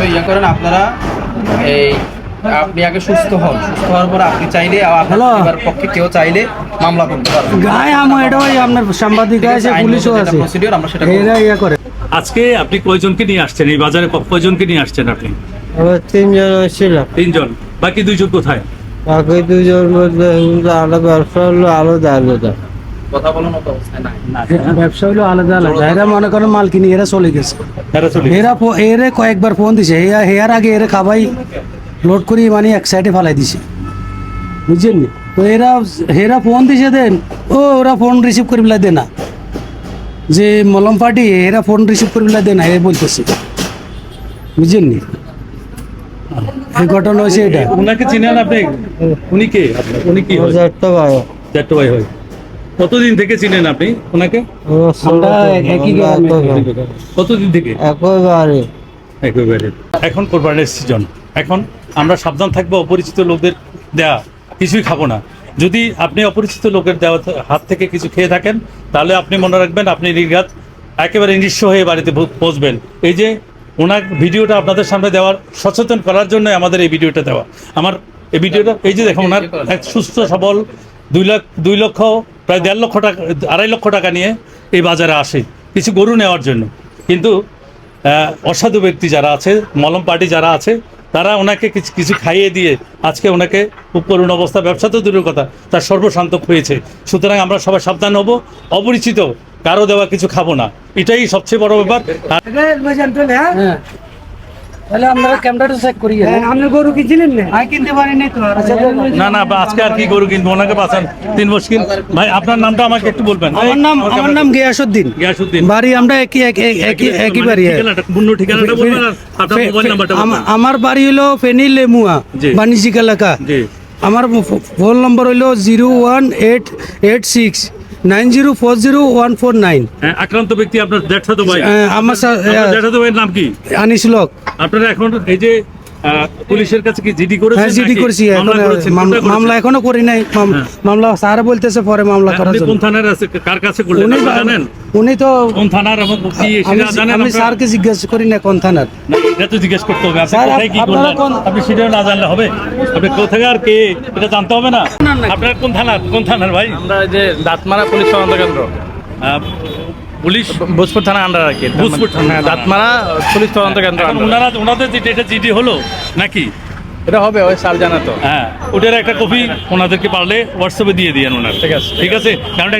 ইয়ে করেন আপনারা, আপনি আগে সুস্থ হন, সুস্থ হওয়ার পর আপনি চাইলে আপনার পক্ষে কেউ চাইলে মামলা করতে পারবেন। গায়ে এটাই আপনার সাংবাদিক আছে, পুলিশও আছে, প্রসিডিউর আমরা সেটা এরা ইয়ে করে। আজকে আপনি কয়জনকে নিয়ে আসছেন এই বাজারে? কয়জনকে নিয়ে আসছেন আপনি? 3 জন ছিল। 3 জন। বাকি 2 জন কোথায়? বাকি 2 জন মধ্যে আলাদা ব্যবসা হলো, আলাদা আলাদা কথা বলার মতো অবস্থায় নাই। ব্যবসা হলো আলাদা আলাদা। এরা মনে করেন মাল কিনে এরা চলে গেছে। এরা কয়েকবার ফোন দিছে, হেয়ার আগে এরা খাবাই লোড করি মানে এক সাইডে ফালাই দিছে, বুঝছেন? তো এরা ফোন দিছে দেন, ওরা ফোন রিসিভ করে পেলা দে না, যে মলম পার্টি এরা ফোন রিসিভ করে পেলা দে না, এ বলতেছে, বুঝছেন? এই ঘটনা হয়েছে এটা। উনাকে চিনেন আপনি? উনি কে? উনি কি হয়? জ্যাঠা ভাই হয়। কতদিন থেকে চিনেন আপনি ওনাকে? আমরা একই গ্রামে। কতদিন থেকে? একেবারে। এখন কোরবানির সিজন, এখন আমরা সাবধান থাকবো। অপরিচিত লোকদের দেয়া কিছুই খাবো না। যদি আপনি অপরিচিত লোকের দেওয়া হাত থেকে কিছু খেয়ে থাকেন, তাহলে আপনি মনে রাখবেন আপনি নির্ঘাত একেবারে নিঃস্ব হয়ে বাড়িতে পৌঁছবেন। এই যে ওনার ভিডিওটা আপনাদের সামনে দেওয়ার, সচেতন করার জন্য আমাদের এই ভিডিওটা দেওয়া। আমার এই ভিডিওটা, এই যে দেখুন, ওনার এক সুস্থ সবল 2 লক্ষ প্রায় 1.5 লক্ষ টাকা, 2.5 লক্ষ টাকা নিয়ে এই বাজারে আসে কিছু গরু নেওয়ার জন্য। কিন্তু অসাধু ব্যক্তি যারা আছে, মলম পার্টি যারা আছে, তারা ওনাকে কিছু খাইয়ে দিয়ে আজকে ওনাকে খুব করুণ অবস্থা, ব্যবসা তো দূরের কথা, তার সর্বশান্তক হয়েছে। সুতরাং আমরা সবাই সাবধান হব, অপরিচিত কারো দেওয়া কিছু খাবো না, এটাই সবচেয়ে বড় ব্যাপার। তাহলে আমরা ক্যামেরাটা চেক করি। আপনি গরু কিনছিলেন না? আমি কিনতে পারিনি তো। না না, আজকে আর কি গরু কিনবো? ওনাকে বাঁচান 3 মুশকিল। ভাই আপনার নামটা আমাকে একটু বলবেন। আমার নাম গিয়াসউদ্দিন। গিয়াসউদ্দিন। বাড়ি আমরা একই বাড়ি। ঠিকানাটা বলবেন আর আপনার মোবাইল নাম্বারটা বলবেন। আমার বাড়ি হলো ফেনী লেমুয়া, বাণিজ্যিক এলাকা। আমার ফোন নম্বর হলো 0188690400149। আক্রান্ত ব্যক্তি আপনার জ্যাঠাতো ভাই? আমার জ্যাঠাতো ভাইয়ের নাম কি? আনিসুল হক। আপনারা এখন এই যে পুলিশের কাছে কি জিডি করেছেন? হ্যাঁ, জিডি করেছি। মামলা এখনো করি নাই। মামলা স্যার বলতেছে পরে মামলা করার জন্য। কোন থানার আছে, কার কাছে করলেন জানেন? উনি তো কোন থানার এবং কি সেটা জানেন? আমি স্যারকে জিজ্ঞেস করি না কোন থানার। এটা তো জিজ্ঞেস করতে হবে। আপনি কোথায় কি করলেন আপনি সেটা না জানলে হবে? আপনি কোথায় আর কে এটা জানতে হবে না? আপনার কোন থানার ভাই? আমরা যে দাঁতমারা পুলিশ তদন্ত কেন্দ্র, পুলিশ ভোজপুর থানা আন্ডার আর কি। ভোজপুর থানা, দাঁতমারা পুলিশ তদন্ত কেন্দ্র। ওনাদের এটা জিডি হলো নাকি? এটা হবে, ওই সাল জানা তো। হ্যাঁ, ওটার একটা কপি ওনাদেরকে পারলে হোয়াটসঅ্যাপে দিয়ে দিয়েন ওনার। ঠিক আছে, কারণ